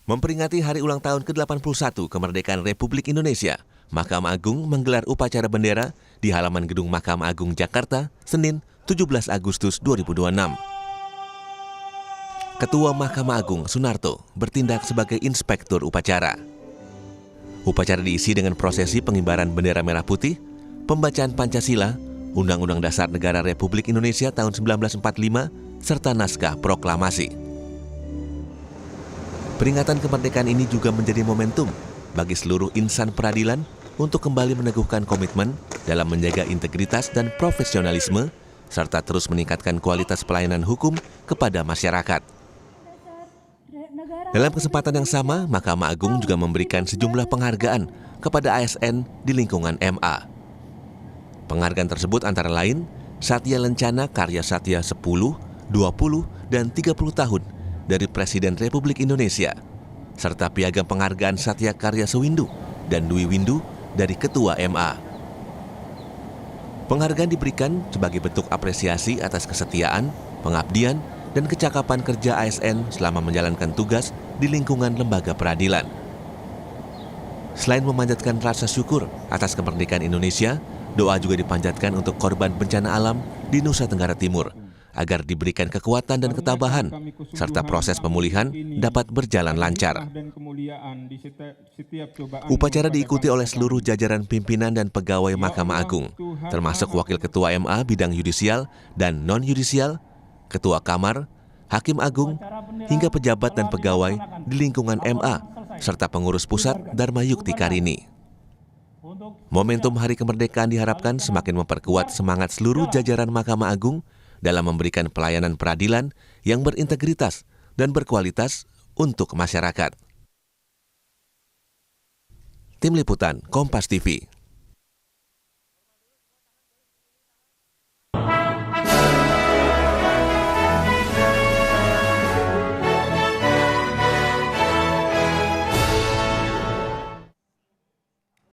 Memperingati hari ulang tahun ke-81 kemerdekaan Republik Indonesia, Mahkamah Agung menggelar upacara bendera di halaman Gedung Mahkamah Agung Jakarta, Senin 17 Agustus 2026. Ketua Mahkamah Agung Sunarto bertindak sebagai inspektur upacara. Upacara diisi dengan prosesi pengibaran bendera merah putih, pembacaan Pancasila, Undang-Undang Dasar Negara Republik Indonesia tahun 1945, serta naskah proklamasi. Peringatan kemerdekaan ini juga menjadi momentum bagi seluruh insan peradilan untuk kembali meneguhkan komitmen dalam menjaga integritas dan profesionalisme, serta terus meningkatkan kualitas pelayanan hukum kepada masyarakat. Dalam kesempatan yang sama, Mahkamah Agung juga memberikan sejumlah penghargaan kepada ASN di lingkungan MA. Penghargaan tersebut antara lain Satya Lencana Karya Satya 10, 20, dan 30 tahun dari Presiden Republik Indonesia, serta piagam penghargaan Satya Karya Sewindu dan Dwi Windu dari Ketua MA. Penghargaan diberikan sebagai bentuk apresiasi atas kesetiaan, pengabdian, dan kecakapan kerja ASN selama menjalankan tugas di lingkungan lembaga peradilan. Selain memanjatkan rasa syukur atas kemerdekaan Indonesia, doa juga dipanjatkan untuk korban bencana alam di Nusa Tenggara Timur, agar diberikan kekuatan dan ketabahan, serta proses pemulihan dapat berjalan lancar. Upacara diikuti oleh seluruh jajaran pimpinan dan pegawai Mahkamah Agung, termasuk Wakil Ketua MA bidang yudisial dan non-yudisial, Ketua Kamar, Hakim Agung, hingga pejabat dan pegawai di lingkungan MA, serta pengurus pusat Dharma Yukti Karini. Momentum Hari Kemerdekaan diharapkan semakin memperkuat semangat seluruh jajaran Mahkamah Agung dalam memberikan pelayanan peradilan yang berintegritas dan berkualitas untuk masyarakat. Tim Liputan Kompas TV.